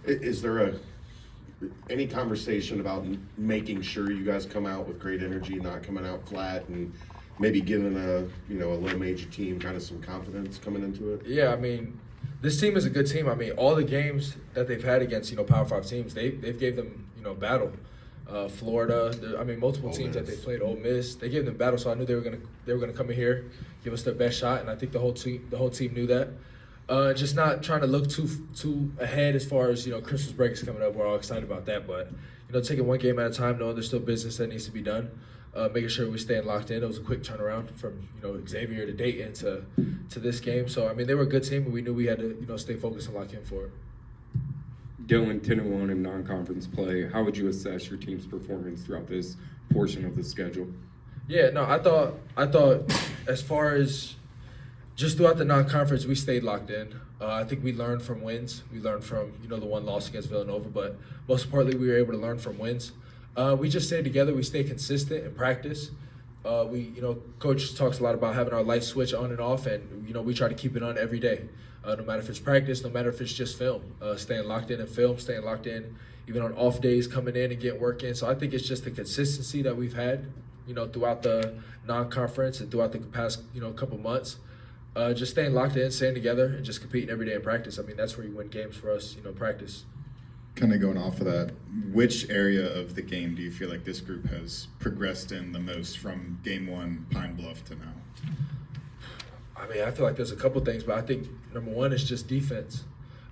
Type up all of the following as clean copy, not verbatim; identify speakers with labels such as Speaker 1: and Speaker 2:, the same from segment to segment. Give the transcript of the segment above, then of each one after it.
Speaker 1: Is there any conversation about making sure you guys come out with great energy, not coming out flat, and maybe giving a low major team kind of some confidence coming into it?
Speaker 2: Yeah, I mean, this team is a good team. I mean, all the games that they've had against Power 5 teams, they've gave them battle. Florida, multiple teams that they played. Ole Miss, they gave them battle. So I knew they were gonna come in here, give us their best shot, and I think the whole team knew that. Just not trying to look too ahead as far as Christmas break is coming up. We're all excited about that, but taking one game at a time, knowing there's still business that needs to be done, making sure we staying locked in. It was a quick turnaround from Xavier to Dayton to this game. So I mean, they were a good team, and we knew we had to stay focused and lock in for it.
Speaker 3: Dillon, 10-1 in non-conference play. How would you assess your team's performance throughout this portion of the schedule?
Speaker 2: Yeah, no, I thought as far as just throughout the non-conference, we stayed locked in. I think we learned from wins. We learned from the one loss against Villanova, but most importantly, we were able to learn from wins. We just stayed together. We stayed consistent in practice. Coach talks a lot about having our light switch on and off, and we try to keep it on every day. No matter if it's practice, no matter if it's just film, staying locked in film, staying locked in, even on off days, coming in and getting work in. So I think it's just the consistency that we've had, throughout the non-conference and throughout the past, couple months. Just staying locked in, staying together, and just competing every day in practice. I mean, that's where you win games for us, practice.
Speaker 4: Kind of going off of that, which area of the game do you feel like this group has progressed in the most from game one, Pine Bluff, to now?
Speaker 2: I mean, I feel like there's a couple things, but I think number one is just defense.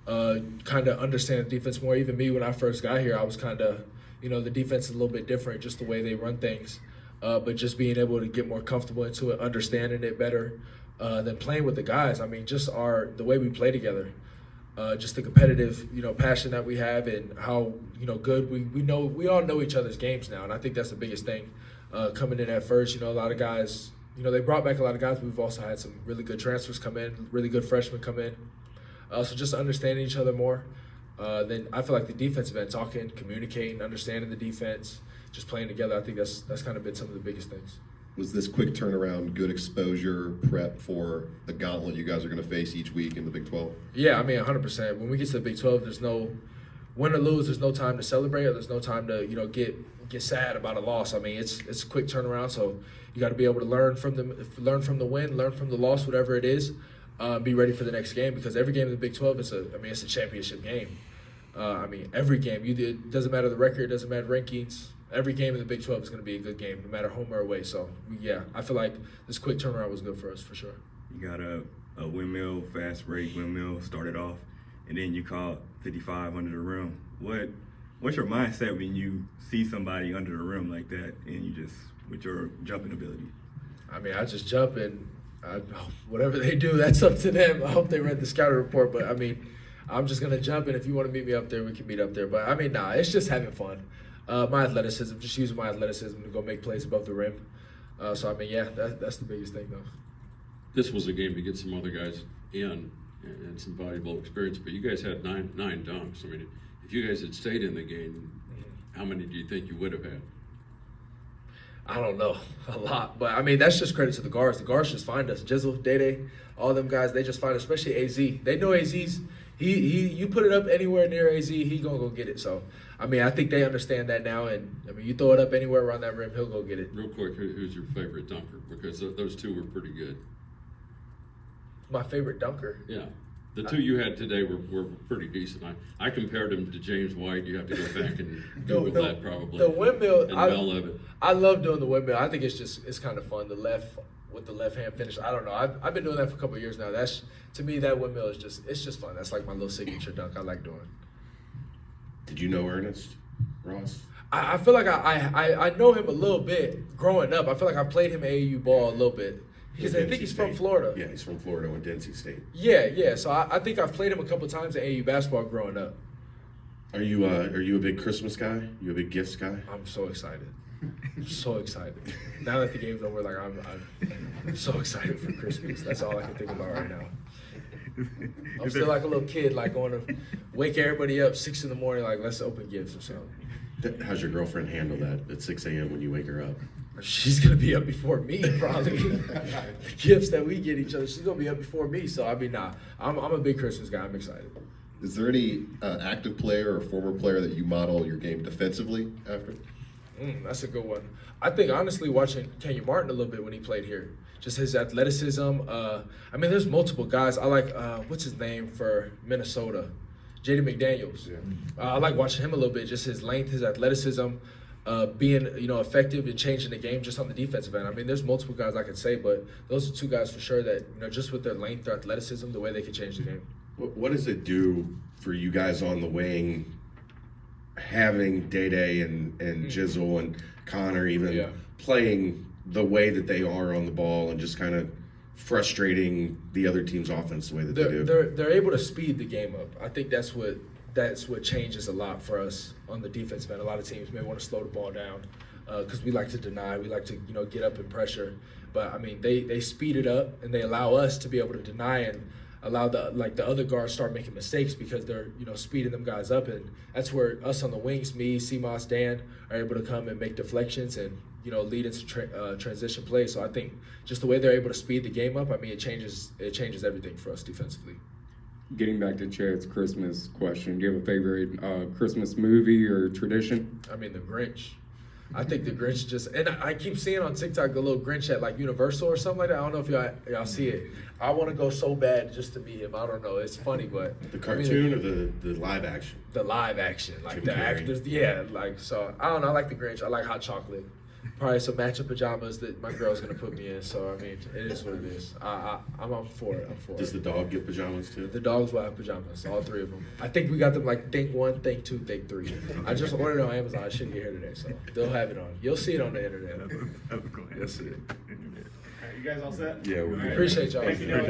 Speaker 2: Kind of understand defense more. Even me, when I first got here, I was kind of, the defense is a little bit different, just the way they run things. But just being able to get more comfortable into it, understanding it better, than playing with the guys. I mean, just the way we play together. Just the competitive, passion that we have, and how good we all know each other's games now, and I think that's the biggest thing. Coming in at first, a lot of guys, they brought back a lot of guys. But we've also had some really good transfers come in, really good freshmen come in. So just understanding each other more. Then I feel like the defensive end, talking, communicating, understanding the defense, just playing together. I think that's kind of been some of the biggest things.
Speaker 1: Was this quick turnaround good exposure, prep for the gauntlet you guys are going to face each week in the Big 12?
Speaker 2: Yeah, I mean, 100%. When we get to the Big 12, there's no win or lose. There's no time to celebrate, or there's no time to get sad about a loss. I mean, it's a quick turnaround. So you got to be able to learn from the win, learn from the loss, whatever it is. Be ready for the next game, because every game in the Big 12 it's a championship game. Every game. It doesn't matter the record, it doesn't matter rankings. Every game in the Big 12 is going to be a good game, no matter home or away. So, yeah, I feel like this quick turnaround was good for us, for sure.
Speaker 5: You got a windmill, fast break windmill, started off, and then you caught 55 under the rim. What's your mindset when you see somebody under the rim like that, and you just, with your jumping ability?
Speaker 2: I mean, I just jump, and whatever they do, that's up to them. I hope they read the scouting report, but, I mean, I'm just going to jump, and if you want to meet me up there, we can meet up there. But, I mean, it's just having fun. My athleticism, just using my athleticism to go make plays above the rim. That's the biggest thing, though.
Speaker 6: This was a game to get some other guys in and some valuable experience, but you guys had nine dunks. I mean, if you guys had stayed in the game, how many do you think you would have had?
Speaker 2: I don't know, a lot. But, I mean, that's just credit to the guards. The guards just find us. Jizzle, Dede, all them guys, they just find us, especially AZ. They know AZ's you put it up anywhere near AZ, he gonna go get it. So, I mean, I think they understand that now. And, I mean, you throw it up anywhere around that rim, he'll go get it.
Speaker 6: Real quick, who's your favorite dunker? Because those two were pretty good.
Speaker 2: My favorite dunker?
Speaker 6: Yeah. The two you had today were pretty decent. I compared them to James White. You have to go back and Google that probably.
Speaker 2: The windmill,
Speaker 6: and Mel Levitt.
Speaker 2: I love doing the windmill. I think it's kind of fun. With the left hand finish. I don't know. I've been doing that for a couple of years now. To me, that windmill is just fun. That's like my little signature dunk I like doing.
Speaker 1: Did you know Ernest Ross?
Speaker 2: I feel like I know him a little bit growing up. I feel like I played him AAU ball a little bit. Because I think he's from Florida.
Speaker 1: Yeah, he's from Florida, went to NC State.
Speaker 2: Yeah. So I think I've played him a couple times in AAU basketball growing up.
Speaker 1: Are you a big Christmas guy? You a big gifts guy?
Speaker 2: I'm so excited. I'm so excited. Now that the game's over, like I'm so excited for Christmas. That's all I can think about right now. I'm still like a little kid, like going to wake everybody up 6 a.m, like let's open gifts or something.
Speaker 1: How's your girlfriend handle that at 6 a.m. when you wake her up?
Speaker 2: She's gonna be up before me, probably. The gifts that we get each other, she's gonna be up before me. So I mean, I'm a big Christmas guy. I'm excited.
Speaker 7: Is there any active player or former player that you model your game defensively after?
Speaker 2: That's a good one. I think honestly, watching Kenyon Martin a little bit when he played here, just his athleticism. I mean, there's multiple guys. I like what's his name for Minnesota, JD McDaniels.
Speaker 1: Yeah.
Speaker 2: I like watching him a little bit. Just his length, his athleticism, being effective in changing the game just on the defensive end. I mean, there's multiple guys I could say, but those are two guys for sure that just with their length, their athleticism, the way they could change the game.
Speaker 1: What does it do for you guys on the wing, having Day and Jizzle and Connor even playing the way that they are on the ball and just kind of frustrating the other team's offense the way that they do?
Speaker 2: They're able to speed the game up. I think that's what changes a lot for us on the defensive end. A lot of teams may want to slow the ball down because we like to deny, we like to get up and pressure. But I mean, they speed it up and they allow us to be able to deny and allow the other guards start making mistakes because they're speeding them guys up, and that's where us on the wings, me, Seamoss, Dan, are able to come and make deflections and lead into transition plays. So I think just the way they're able to speed the game up, I mean, it changes everything for us defensively.
Speaker 3: Getting back to Chad's Christmas question, do you have a favorite Christmas movie or tradition?
Speaker 2: I mean, the Grinch. I think the Grinch and I keep seeing on TikTok the little Grinch at like Universal or something like that. I don't know if y'all see it. I want to go so bad just to meet him. I don't know. It's funny, but
Speaker 1: The cartoon or the live action?
Speaker 2: the live action, like
Speaker 1: Jim
Speaker 2: the
Speaker 1: Carrey.
Speaker 2: actors, so I don't know. I like the Grinch. I like hot chocolate. Probably some matching pajamas that my girl's gonna put me in. So I mean, it is what it is. I'm up for it.
Speaker 1: Does the dog get pajamas too?
Speaker 2: The dogs will have pajamas, all three of them. I think we got them like think 1, think 2, think 3. I just ordered it on Amazon. I should get here today, so they'll have it on. You'll see it on the internet.
Speaker 5: That's cool.
Speaker 2: You'll see it.
Speaker 8: You guys all set?
Speaker 5: Yeah, we're good.
Speaker 2: Appreciate y'all.
Speaker 8: Thank you.